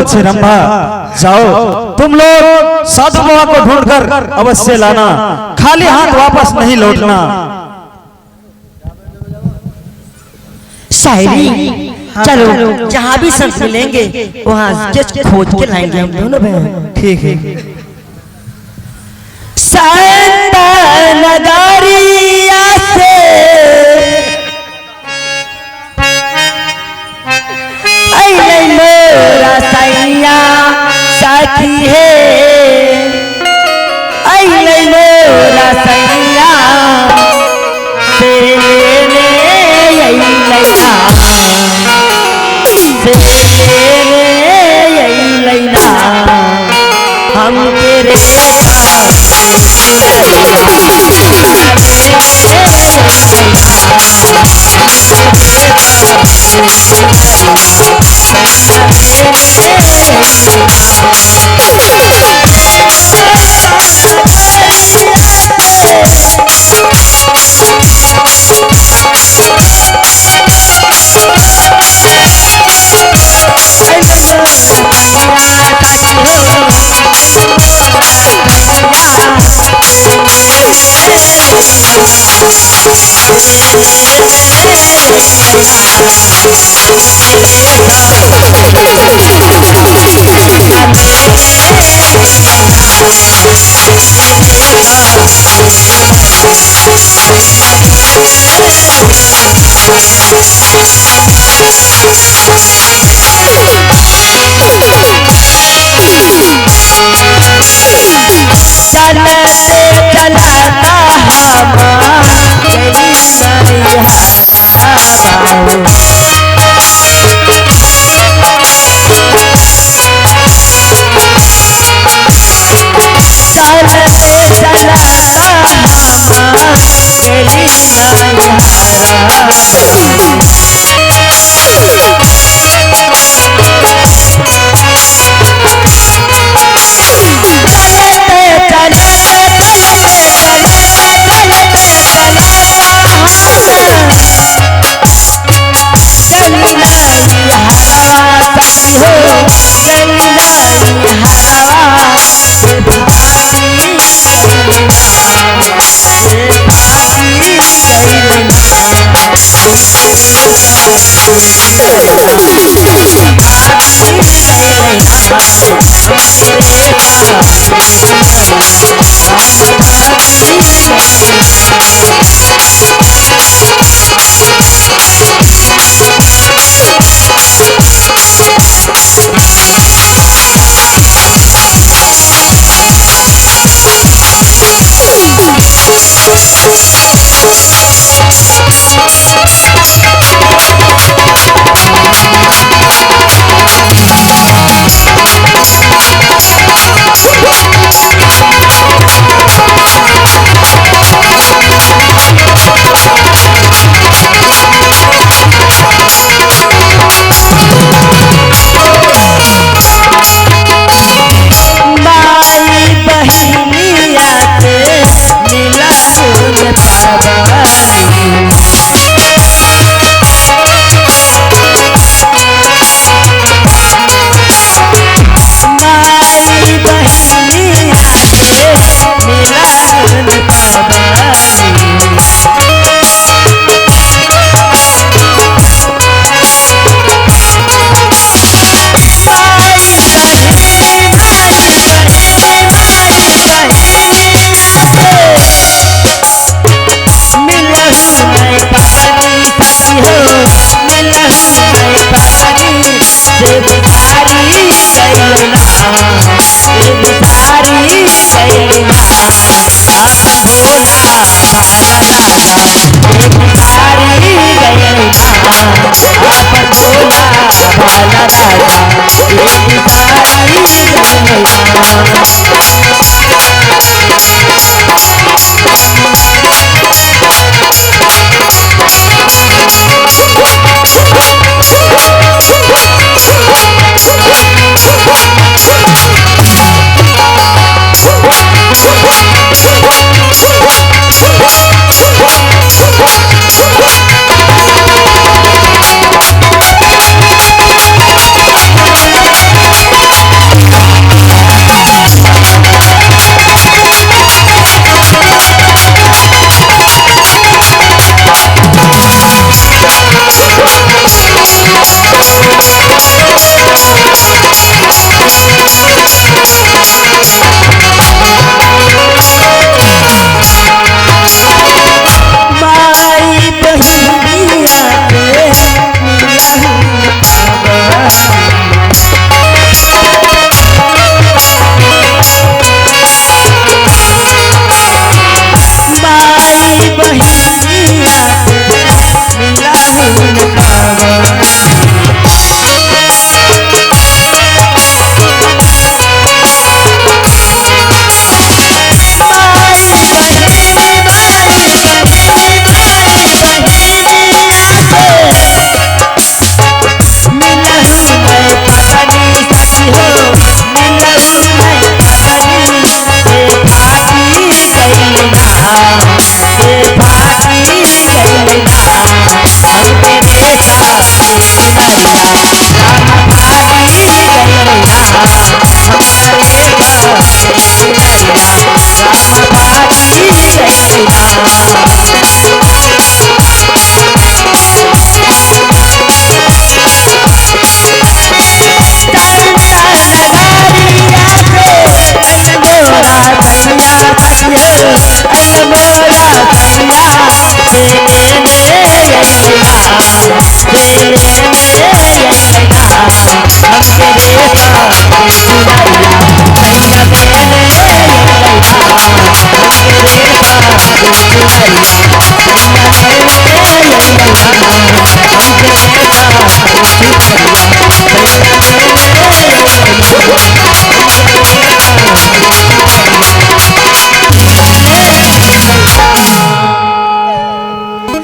अच्छे रंभा, जाओ तुम लोग साधु बाबा को ढूंढकर अवश्य लाना, खाली हाथ वापस नहीं लौटना। शायरी चलो जहाँ भी संत मिलेंगे वहाँ खोज के लाएंगे हम दोनों बहन। ठीक है। संत नगरिया से अइले मोरा सैया साथी है, अइले मोरा सैया तेरे लैला हम तेरे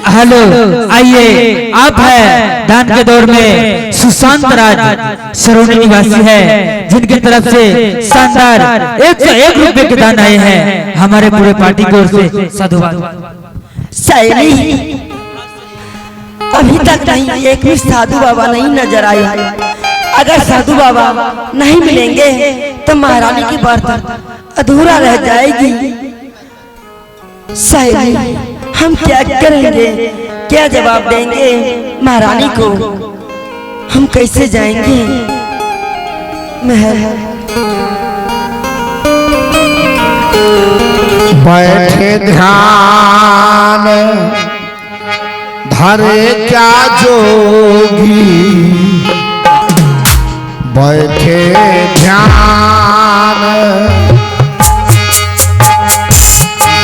हेलो, आइए। आप है दान के दौर में सुशांत राज सरोनी निवासी है, जिनके तरफ से शानदार 101 रुपए के दान आए हैं हमारे पूरे पार्टी की ओर से। साधुवाद। सैली अभी तक नहीं, एक भी साधु बाबा नहीं नजर आया। अगर साधु बाबा नहीं मिलेंगे तो महारानी की बात अधूरा रह जाएगी। सैली हम क्या करेंगे, क्या जवाब देंगे महारानी को, हम कैसे जाएंगे महल। बैठे ध्यान धरे क्या जोगी, बैठे ध्यान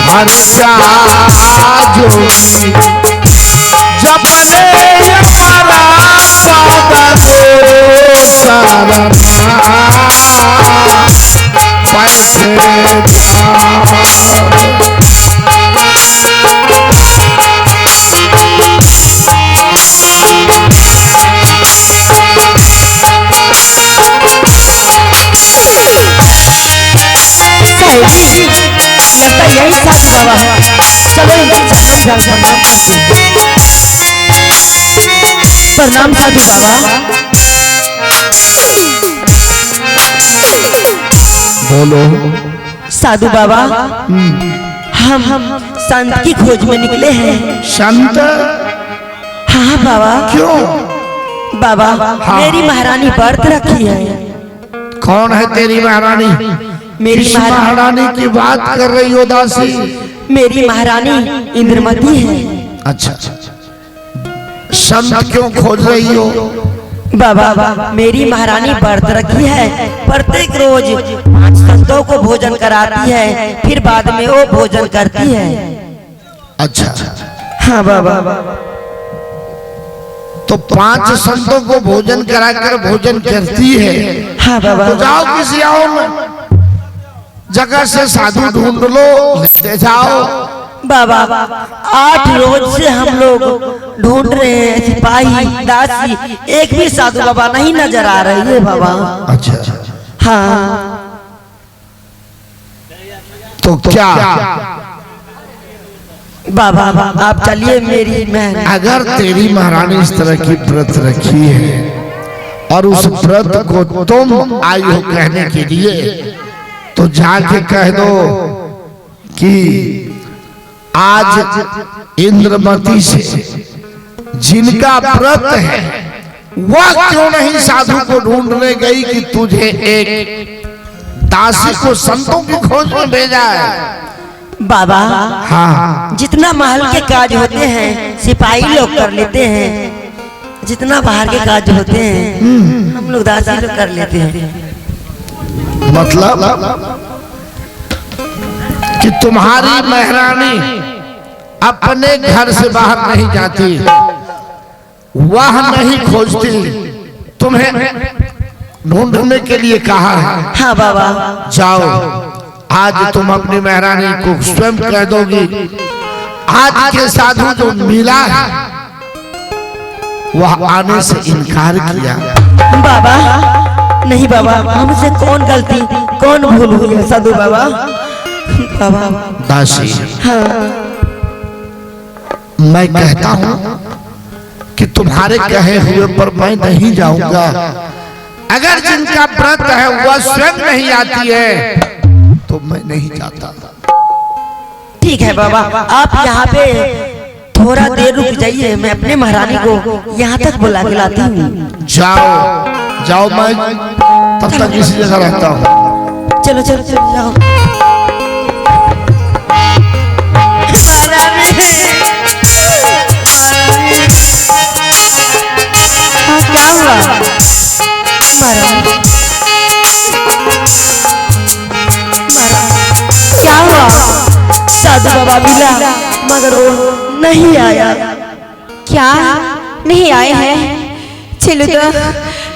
धरे क्या जोगी, जपने हमारा पाद को शरणा, बैठे यही साथ बाबा, चलो प्रणाम साधु बाबा। बोलो साधु बाबा, हम संत की खोज में निकले हैं। संत? हाँ बाबा। क्यों बाबा? हाँ। मेरी महारानी व्रत रखी है। कौन है तेरी महारानी? मेरी महारानी की बात कर रही हो दासी? मेरी महारानी इंद्रमती है। अच्छा, संत क्यों खोज रही हो? बाबा मेरी महारानी व्रत रखी है, प्रत्येक रोज 5 संतों को भोजन कराती है, फिर बाद में वो भोजन करती है। अच्छा हाँ बाबा। तो 5 संतों को भोजन कराकर भोजन करती है। हाँ बाबा। तो जाओ किसी और जगह से साधु ढूंढ लो, लेते जाओ। बाबा 8 रोज से हम लोग ढूंढ रहे हैं, सिपाही दासी, एक भी साधु बाबा नहीं नजर आ रही है बाबा। अच्छा हाँ तो क्या बाबा आप चलिए मेरी महल। अगर तेरी महारानी इस तरह की व्रत रखी है और उस व्रत को तुम आई हो कहने के लिए, तो जाके कह दो कि आज इंद्रमती से जिनका व्रत है वह क्यों नहीं साधु को ढूंढने गई कि तुझे एक दासी को संतों की खोज में भेजा है? बाबा हाँ, जितना महल के काज होते हैं सिपाही लोग कर लेते हैं, जितना बाहर के काज होते हैं हम लोग दासी लोग कर लेते हैं। मतलब कि तुम्हारी महारानी अपने घर से बाहर नहीं जाती, वह नहीं खोजती, तुम्हें ढूंढने के लिए कहा है। हाँ बाबा। जाओ, आज तुम अपनी महारानी को स्वयं कह दोगी आज के साधु जो मिला है वह आने से इनकार किया। बाबा नहीं बाबा, हमसे कौन गलती कौन भूल हुई है साधु बाबा। बाबा दासी, हाँ मैं कहता हूँ कि तुम्हारे कहे हुए पर मैं नहीं जाऊंगा। अगर जिनका व्रत है वह स्वयं नहीं आती है तो मैं नहीं जाता। ठीक है बाबा, आप यहाँ पे थोड़ा देर रुक जाइए, मैं अपने महारानी को यहाँ तक बुला के लाती हूँ। जाओ जाओ, मैं तब तक इसी जगह रहता हूँ। चलो चलो चलो जाओ। हाँ क्या हुआ? साधु बाबा मिला मगर वो नहीं आया। क्या नहीं आए हैं? चलो तो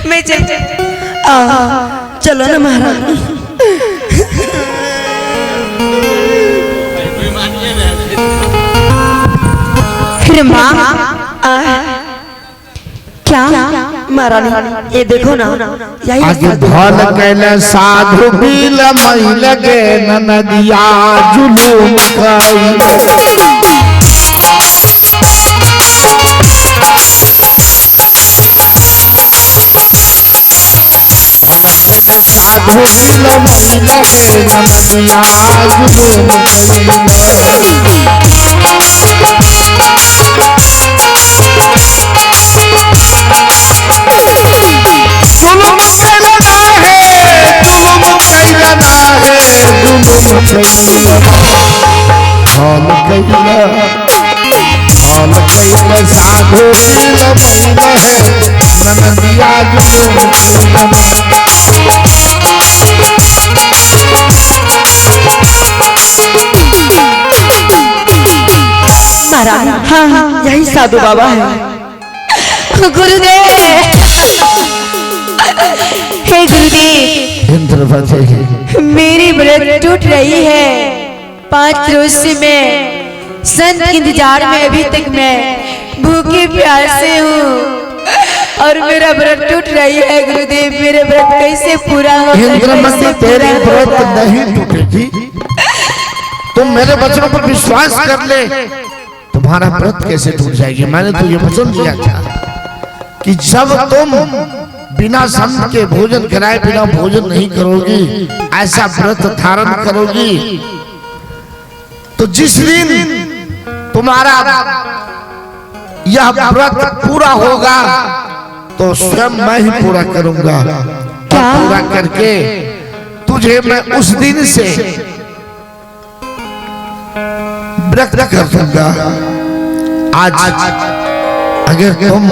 मैं चल चलो ना महारानी। फिर माँ क्या महारानी ये देखो ना यही आगे भल कैले साधु बिल मई लगे नदिया जुलूम कैले साधु बिल मई लगे नदिया जुलूम साधु महारानी हाँ यही साधु बाबा है। गुरुदेव, हे गुरुदेव, मेरी व्रत टूट रही है। 5 रोज से मैं संत के इंतजार में अभी तक मैं भूखे प्यासे हूँ और मेरा व्रत टूट रही है। गुरुदेव मेरा व्रत कैसे पूरा हो? तेरी व्रत नहीं टूटेगी। तुम मेरे वचनों पर विश्वास कर ले, तुम्हारा व्रत कैसे टूट जाएगी। मैंने तो ये वचन दिया था कि जब तुम बिना संत के भोजन कराए बिना भोजन नहीं करोगी, ऐसा व्रत धारण करोगी, तो जिस दिन तुम्हारा यह व्रत पूरा होगा तो स्वयं मैं ही पूरा करूंगा। पूरा करके तुझे मैं उस दिन से व्रत कर दूंगा। आज अगर तुम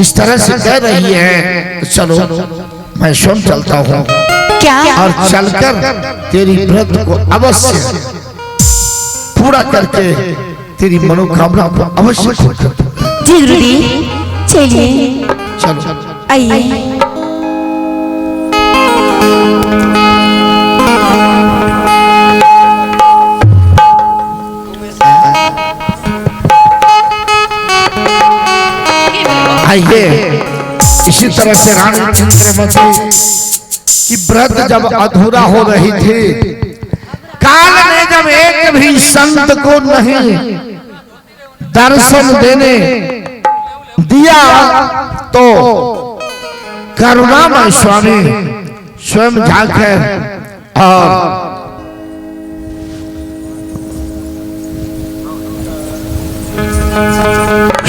इस तरह से कह रही है तो चलो मैं स्वयं चलता हूँ क्या? और चलकर तेरी व्रत को अवश्य पूरा करके तेरी मनोकामना को अवश्य पूरा कर दूंगा। जी गुरुदेव चलिए चलो आइए। आइए। इसी तरह से रानी इंद्रमती की व्रत जब अधूरा हो रही थी, काल ने जब एक भी संत को नहीं दर्शन देने दिया तो करुणामय स्वामी स्वयं जाकर और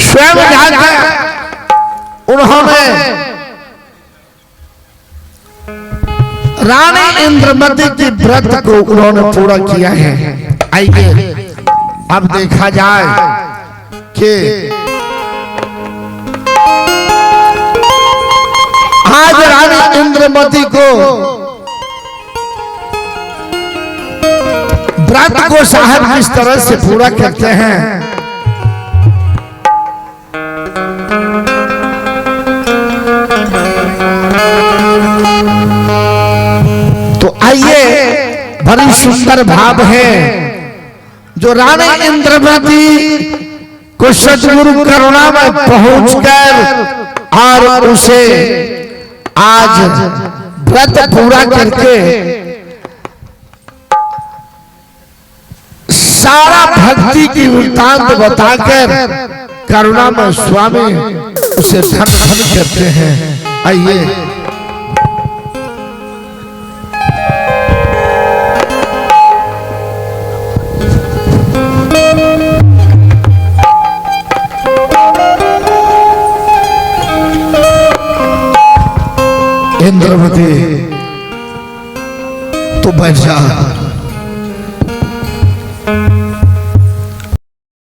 स्वयं जाकर उन्होंने रानी इंद्रमती की व्रत को उन्होंने पूरा किया है। आइए अब देखा जाए कि आज रानी इंद्रमती को व्रत को साहब किस तरह से पूरा करते हैं। तो आइए, बड़ी सुंदर भाव है जो रानी इंद्रमती को सतगुरु करुणा में पहुंचकर और उसे आज व्रत पूरा करके सारा भक्ति की वृत्तांत बताकर करुणा में स्वामी उसे धन धन करते हैं। आइए इंद्रमती तो बैठ जा।